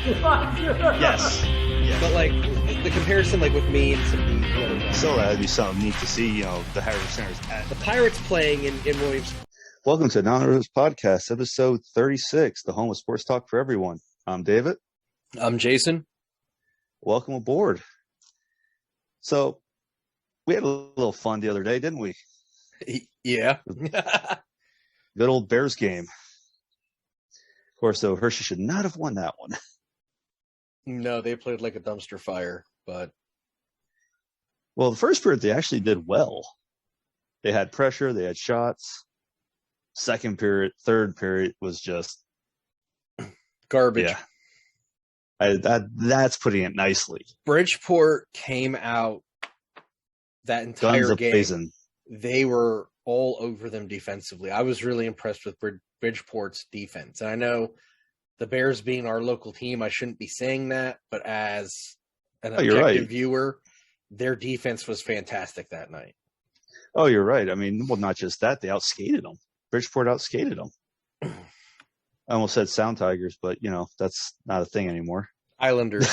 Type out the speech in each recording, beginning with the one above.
Yes. Yeah. But like the comparison, like with me and some of the other guys. So that'd be something neat to see, the Harris Centers. The Pirates playing in Williams. Welcome to Anonymous Podcast, episode 36, the home of sports talk for everyone. I'm David. I'm Jason. Welcome aboard. So, we had a little fun the other day, didn't we? Yeah. Good old Bears game. Of course, though, Hershey should not have won that one. No, they played like a dumpster fire, but... Well, the first period, they actually did well. They had pressure, they had shots. Second period, third period was just... garbage. Yeah. That's putting it nicely. Bridgeport came out that entire game. Blazing. They were all over them defensively. I was really impressed with Bridgeport's defense. And I know the Bears being our local team, I shouldn't be saying that, but as an objective viewer, their defense was fantastic that night. Oh, you're right. I mean, well, not just that, they outskated them. Bridgeport outskated them. I almost said Sound Tigers, but, that's not a thing anymore. Islanders.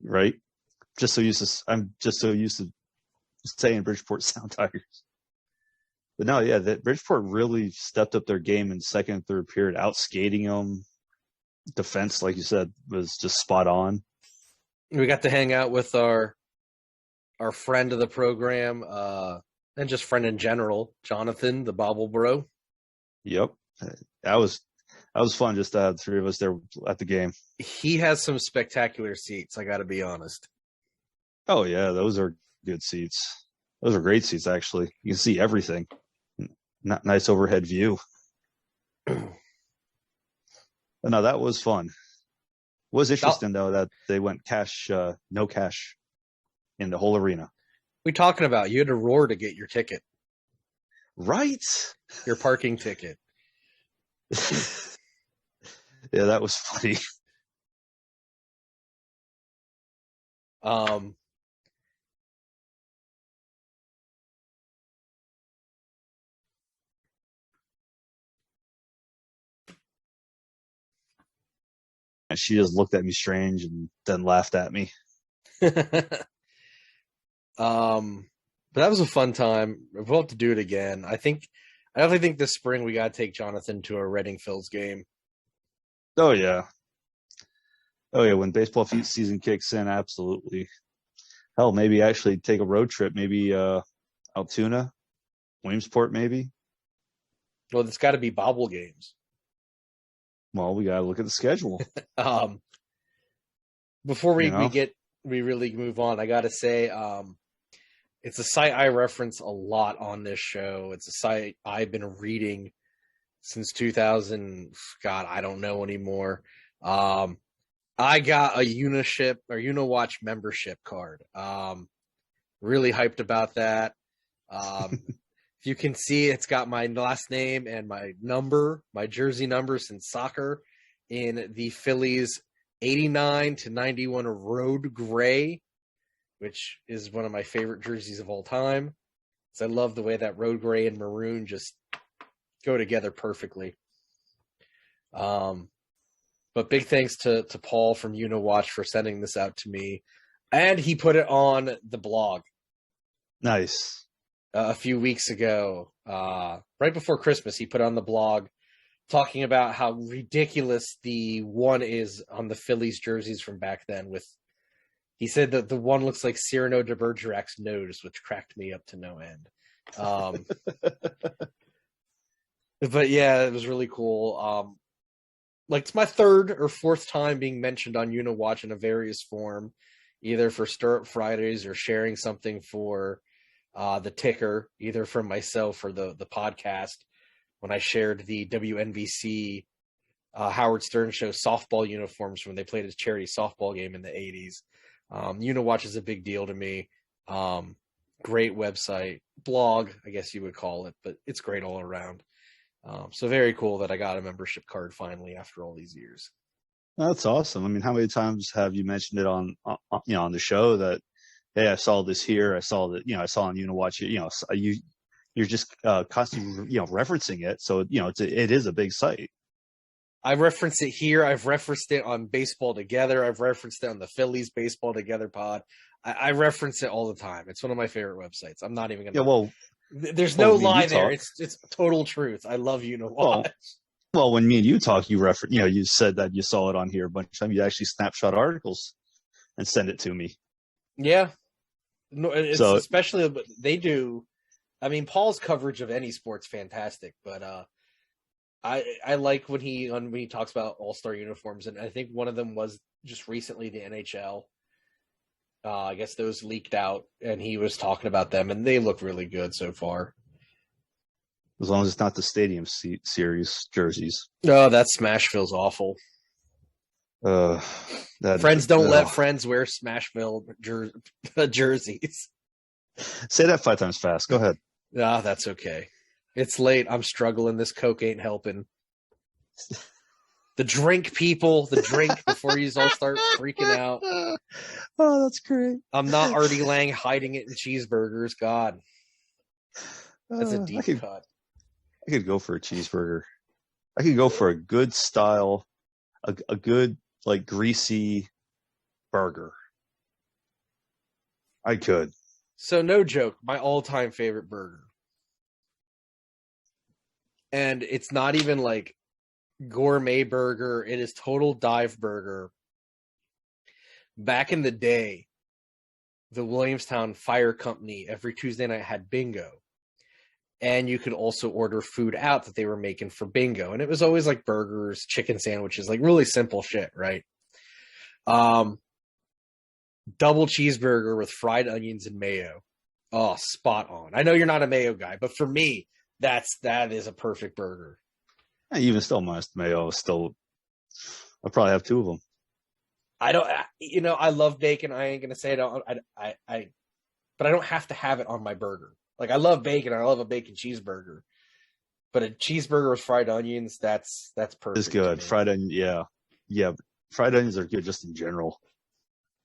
Right? I'm just so used to saying Bridgeport Sound Tigers. But no, yeah, Bridgeport really stepped up their game in second and third period, outskating them. Defense, like you said, was just spot on. We got to hang out with our friend of the program, and just friend in general, Jonathan, the Bobble Bro. Yep. That was fun just to have the three of us there at the game. He has some spectacular seats, I got to be honest. Oh, yeah, those are good seats. Those are great seats, actually. You can see everything. Nice overhead view. No, that was fun. It was interesting, though, that they went no cash in the whole arena. What are we talking about? You had to roar to get your ticket. Right? Your parking ticket. Yeah, that was funny. And she just looked at me strange and then laughed at me. But that was a fun time. We'll have to do it again. I definitely think this spring we got to take Jonathan to a Reading Phils game. Oh, yeah. When baseball season kicks in, absolutely. Hell, maybe actually take a road trip. Maybe Altoona, Williamsport, maybe. Well, it's got to be bobble games. Well, we got to look at the schedule. Before we really move on, I got to say, it's a site I reference a lot on this show. It's a site I've been reading since 2000. God, I don't know anymore. I got a Uniwatch membership card. Really hyped about that. If you can see, it's got my last name and my jersey number since soccer in the Phillies 89 to 91 Road Gray, which is one of my favorite jerseys of all time. So I love the way that Road Gray and Maroon just go together perfectly. But big thanks to Paul from Uniwatch for sending this out to me. And he put it on the blog. Nice. A few weeks ago, right before Christmas, he put on the blog talking about how ridiculous the one is on the Phillies jerseys from back then. He said that the one looks like Cyrano de Bergerac's nose, which cracked me up to no end. But yeah, it was really cool. It's my third or fourth time being mentioned on Uniwatch in a various form, either for Stir Up Fridays or sharing something for the ticker, either from myself or the podcast, when I shared the WNBC Howard Stern Show softball uniforms when they played a charity softball game in the 80s. Uniwatch is a big deal to me. Great website, blog, I guess you would call it, but it's great all around. So very cool that I got a membership card finally after all these years. That's awesome. I mean, how many times have you mentioned it on the show that, hey, I saw this here, I saw that, I saw on Uniwatch, you're just constantly, referencing it. So, it is a big site. I reference it here. I've referenced it on Baseball Together. I've referenced it on the Phillies Baseball Together pod. I reference it all the time. It's one of my favorite websites. I'm not even gonna. Yeah, well, there's well, no me and lie you there. talk. It's total truth. I love you know Well, why. well, when me and you talk, you said that you saw it on here a bunch of times. You actually snapshot articles and send it to me. Yeah, no, it's So, especially they do. I mean, Paul's coverage of any sport's fantastic, but I like when he talks about All-Star uniforms, and I think one of them was just recently the NHL. I guess those leaked out, and he was talking about them, and they look really good so far. as long as it's not the Stadium Series jerseys. Oh, that Smash feels awful. Friends don't let friends wear Smashville jerseys. Say that 5 times fast. Go ahead. Ah, that's okay. It's late. I'm struggling. This Coke ain't helping. The drink, people. The drink before you all start freaking out. Oh, that's great. I'm not Artie Lang hiding it in cheeseburgers. God. That's a deep cut. I could go for a cheeseburger. I could go for a good style, a good, like, greasy burger. I could. So, no joke, my all-time favorite burger. And it's not even like gourmet burger. It is total dive burger. Back in the day, the Williamstown Fire Company every Tuesday night had bingo. And you could also order food out that they were making for bingo. And it was always like burgers, chicken sandwiches, like really simple shit, right? Double cheeseburger with fried onions and mayo. Oh, spot on. I know you're not a mayo guy, but for me, that is a perfect burger. Even still, my mayo still. I'll probably have 2 of them. I love bacon. I ain't gonna say it. But I don't have to have it on my burger. Like, I love bacon. I love a bacon cheeseburger. But a cheeseburger with fried onions, that's perfect. It's good. Fried onions, yeah. Yeah, fried onions are good just in general.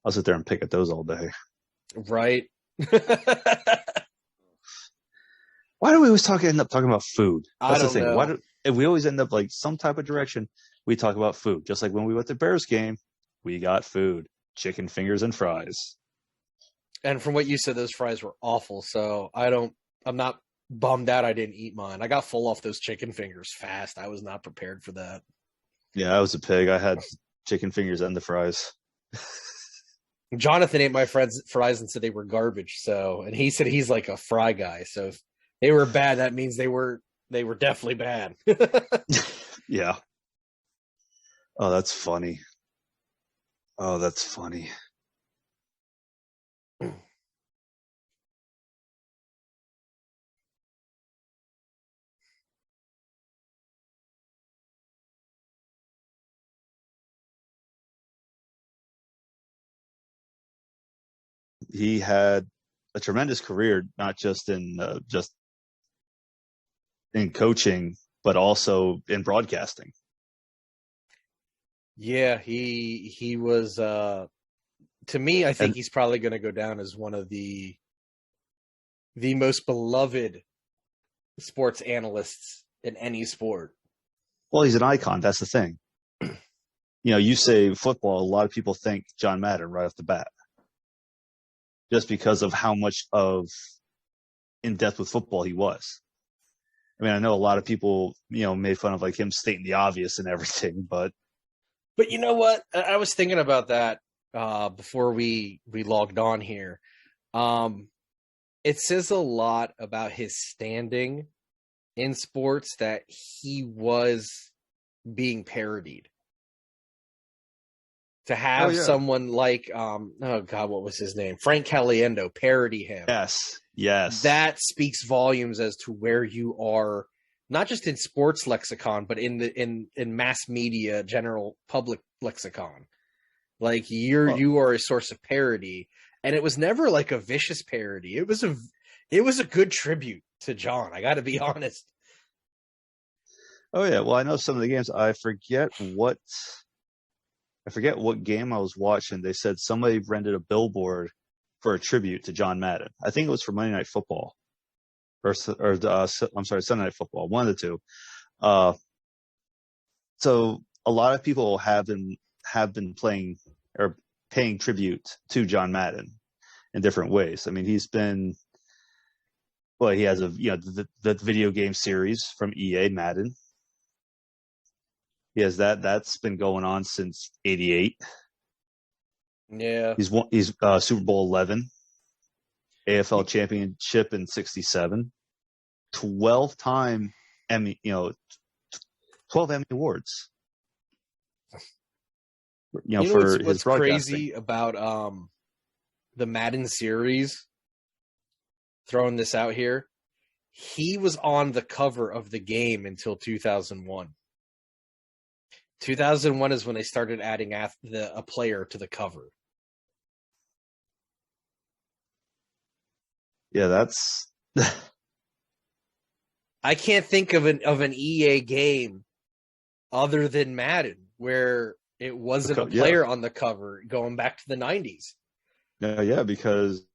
I'll sit there and pick at those all day. Right. Why do we always end up talking about food? That's the thing. Know. If we always end up like some type of direction, we talk about food. Just like when we went to Bears game, we got food. Chicken fingers and fries. And from what you said, those fries were awful. So I'm not bummed out I didn't eat mine. I got full off those chicken fingers fast. I was not prepared for that. Yeah, I was a pig. I had chicken fingers and the fries. Jonathan ate my friends' fries and said they were garbage. And he said he's like a fry guy. So if they were bad, that means they were definitely bad. Yeah. Oh, that's funny. He had a tremendous career, not just in coaching, but also in broadcasting. Yeah, he was. To me, I think he's probably going to go down as one of the most beloved sports analysts in any sport. Well, he's an icon. That's the thing. You say football, a lot of people think John Madden right off the bat, just because of how much of in depth with football he was. I mean, I know a lot of people, made fun of like him stating the obvious and everything, but you know what? I was thinking about that before we logged on here. It says a lot about his standing in sports that he was being parodied. To have someone like, what was his name? Frank Caliendo parody him. Yes. That speaks volumes as to where you are, not just in sports lexicon, but in mass media, general public lexicon. Like you are a source of parody, and it was never like a vicious parody. It was a good tribute to John. I got to be honest. Oh yeah, well I know some of the games. I forget what game I was watching. They said somebody rented a billboard for a tribute to John Madden. I think it was for Monday Night Football, or Sunday Night Football, one of the two. So a lot of people have been playing or paying tribute to John Madden in different ways. I mean, he has the video game series from EA, Madden. He has that's been going on since '88. Yeah, He's Super Bowl 11, AFL championship in '67, 12-time Emmy, 12 Emmy awards. For what's his broadcasting. crazy about the Madden series? Throwing this out here, he was on the cover of the game until 2001. 2001 is when they started adding a player to the cover. Yeah, that's. I can't think of an EA game other than Madden where it wasn't a player on the cover going back to the 90s. Yeah, because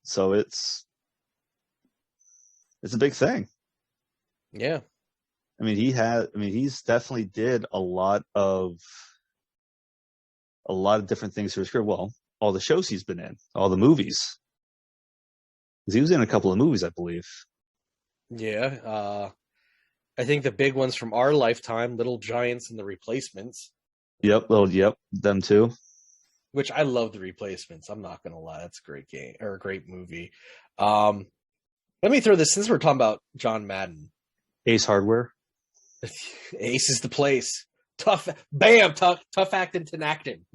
so it's a big thing. Yeah. I mean, he's definitely did a lot of different things for his career. Well, all the shows he's been in, all the movies. He was in a couple of movies, I believe. Yeah. I think the big ones from our lifetime, Little Giants and The Replacements. Yep, them too. Which I love The Replacements. I'm not going to lie. That's a great game or a great movie. Let me throw this, since we're talking about John Madden. Ace Hardware. Ace is the place. Tough acting to acting.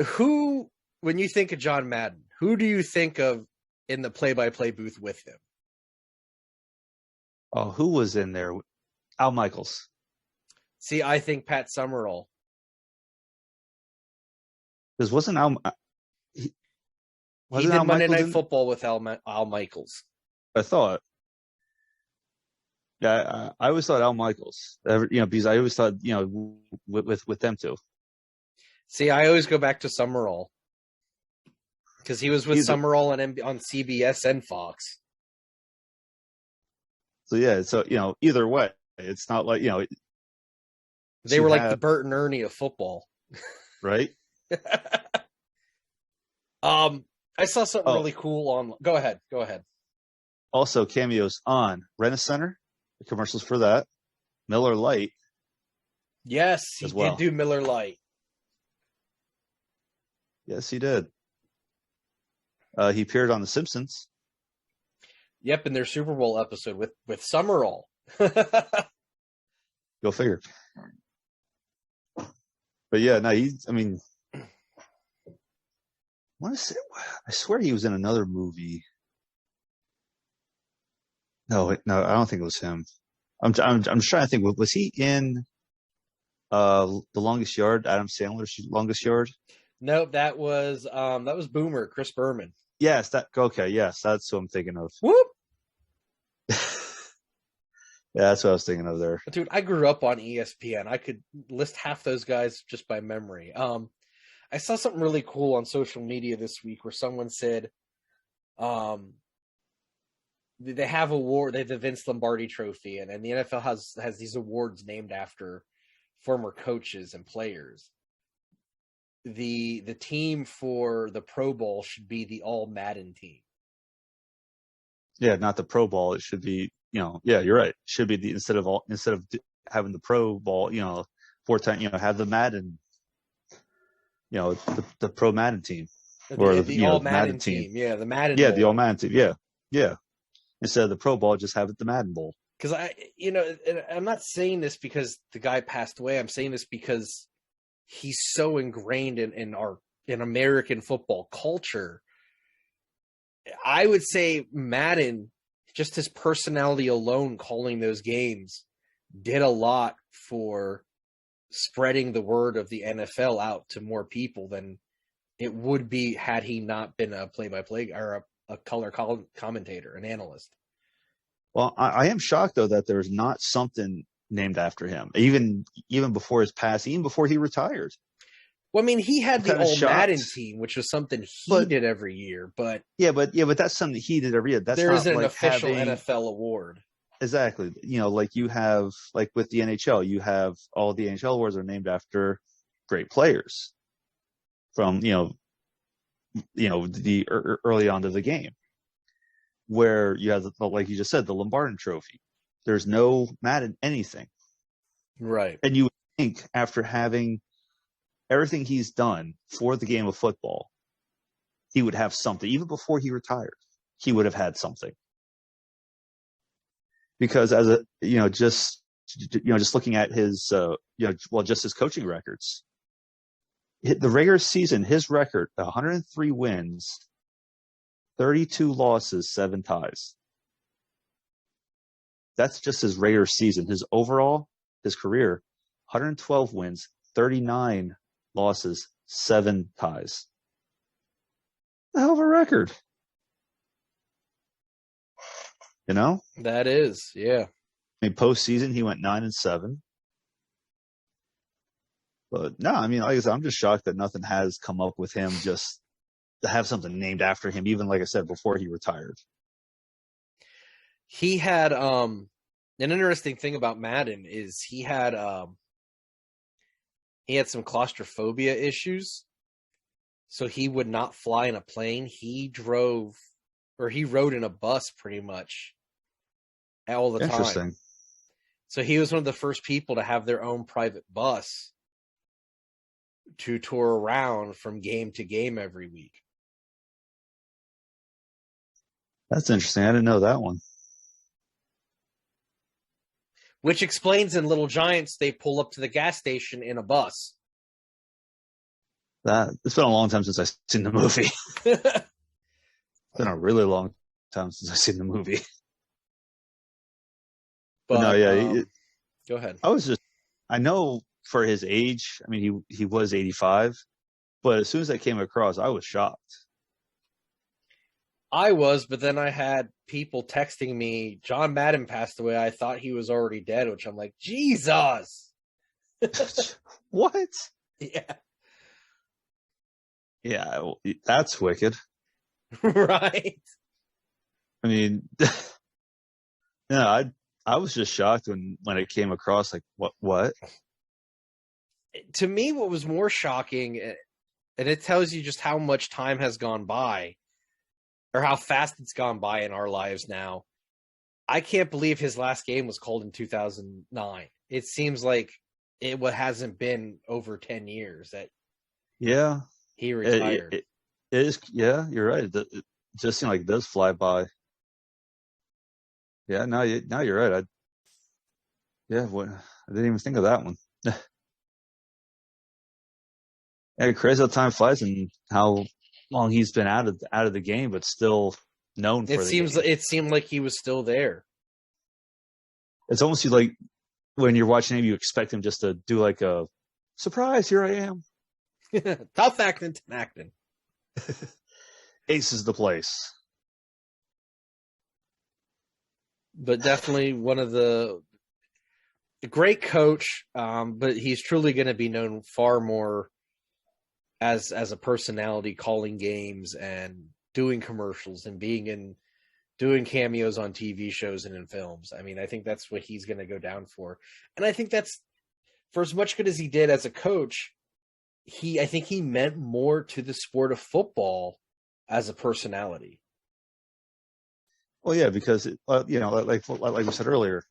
Who, when you think of John Madden, who do you think of in the play-by-play booth with him? Oh, who was in there? Al Michaels. See, I think Pat Summerall. Because wasn't Al? He did Monday Night Football with Al Michaels. I thought. Yeah, I always thought Al Michaels. Because I always thought with them too. See, I always go back to Summerall because he was with Summerall on CBS and Fox. So yeah, either way, it's not like they were like the Bert and Ernie of football, right? I saw something really cool on. Go ahead. Also, cameos on Rent-A-Center, the commercials for that. Miller Lite. Yes, he did do Miller Lite. Yes, he did. He appeared on The Simpsons. Yep, in their Super Bowl episode with Summerall. Go figure. But yeah, no, I swear he was in another movie. No, I don't think it was him. I'm trying to think. Was he in The Longest Yard? Adam Sandler's Longest Yard? Nope, that was Boomer, Chris Berman. Yes, yes, that's what I'm thinking of. Whoop. Yeah, that's what I was thinking of there. Dude, I grew up on ESPN. I could list half those guys just by memory. I saw something really cool on social media this week where someone said, they have they have the Vince Lombardi Trophy, and the NFL has these awards named after former coaches and players. The team for the Pro Bowl should be the All Madden team. Yeah, not the Pro Bowl. It should be, yeah, you're right. It should be instead of having the Pro Bowl, 4 times, have the Madden, the Pro Madden team, or the All Madden team. Yeah, the Madden. Yeah, Bowl. the All Madden team. Yeah. Instead of the Pro Bowl, just have it the Madden Bowl. Because I'm not saying this because the guy passed away. I'm saying this because he's so ingrained in American football culture. I would say Madden, just his personality alone, calling those games, did a lot for spreading the word of the NFL out to more people than it would be had he not been a play-by-play or a color commentator, an analyst. Well, I am shocked though that there's not something named after him, even before his passing, even before he retired. Well, I mean, he had I'm the kind of All Madden shocked. team, which was something he But did every year, but but that's something he did every year. That's there not isn't an like official having NFL award. exactly. Like you have like with the NHL, you have all the NHL awards are named after great players from the early on to the game, where you have like you just said the Lombardi Trophy. There's no Madden anything, Right. and you would think after having everything he's done for the game of football, he would have something. Even before he retired, he would have had something. Because as a just looking at his just his coaching records, the regular season, his record 103 wins, 32 losses, 7 ties. That's just his regular season. His overall, his career, 112 wins, 39 losses, 7 ties. A hell of a record. That is, yeah. I mean, postseason he went 9-7. But no, I mean, like I said, I'm just shocked that nothing has come up with him just to have something named after him, even like I said, before he retired. He had an interesting thing about Madden is he had some claustrophobia issues. So he would not fly in a plane. He rode in a bus pretty much all the time. Interesting. So he was one of the first people to have their own private bus to tour around from game to game every week. That's interesting. I didn't know that one. Which explains in Little Giants, they pull up to the gas station in a bus. It's been a long time since I've seen the movie. It's been a really long time since I've seen the movie. But no, yeah. Go ahead. I know for his age, I mean, he was 85, but as soon as that came across, I was shocked. I was, but then I had people texting me, John Madden passed away. I thought he was already dead, which I'm like, Jesus. What? Yeah. Yeah, that's wicked. Right. I mean, I was just shocked when it came across, like, what? To me, what was more shocking, and it tells you just how much time has gone by, or how fast it's gone by in our lives now. I can't believe his last game was called in 2009. It seems like it hasn't been over 10 years that he retired. It is, yeah, you're right. It just seemed like it does fly by. Yeah, now you're right. I didn't even think of that one. Yeah, crazy how time flies and how long he's been out of the game, but still known for the game. It seemed like he was still there. It's almost like when you're watching him, you expect him just to do like a surprise. Here I am. Tough acting, acting. Ace is the place. But definitely one of the great coach, but he's truly going to be known far more as a personality, calling games and doing commercials and doing cameos on TV shows and in films. I mean, I think that's what he's going to go down for. And I think that's, for as much good as he did as a coach, I think he meant more to the sport of football as a personality. Well, yeah, because like we said earlier,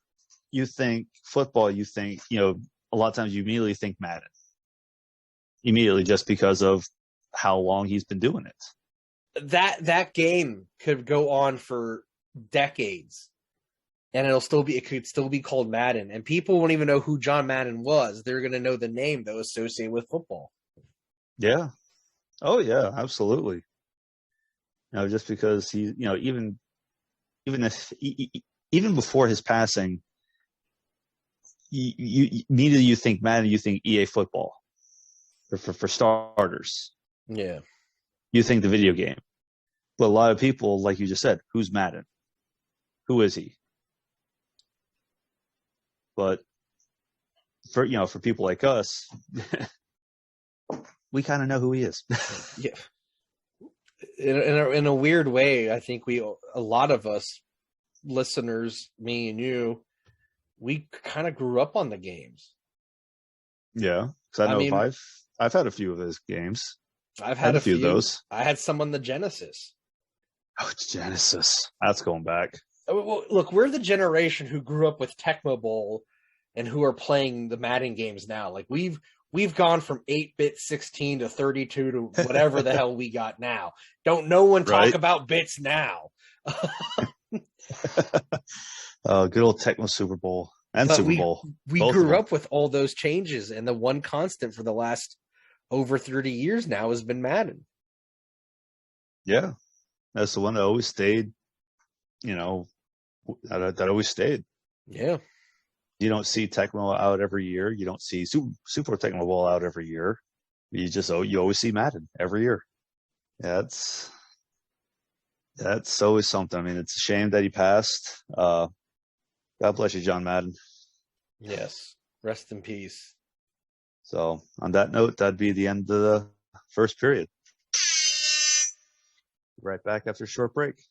you think football, a lot of times you immediately think Madden. Immediately, just because of how long he's been doing it. That game could go on for decades, and it could still be called Madden, and people won't even know who John Madden was. They're going to know the name though associated with football. Yeah. Oh yeah, absolutely. Just because he, even before his passing, neither you think Madden, you think EA football for starters. Yeah. you think the video game. But a lot of people, like you just said, who's Madden? Who is he? But for people like us, we kind of know who he is. Yeah. In a weird way, I think a lot of us listeners, me and you, we kind of grew up on the games. Yeah, because I know I've had a few of those games. I've had a few of those. I had some on the Genesis. Oh, Genesis. That's going back. Well, look, we're the generation who grew up with Tecmo Bowl and who are playing the Madden games now. Like we've gone from 8-bit 16 to 32 to whatever the hell we got now. Don't no one talk about bits now. Good old Tecmo Super Bowl and Super Bowl. We grew up with all those changes, and the one constant for the last over 30 years now has been Madden. Yeah, that's the one that always stayed. That always stayed. Yeah. You don't see Tecmo out every year. You don't see Super Tecmo Bowl out every year. You always see Madden every year. Yeah, that's always something. I mean, it's a shame that he passed. God bless you, John Madden. Yes. Rest in peace. So on that note, that'd be the end of the first period. Right back after a short break.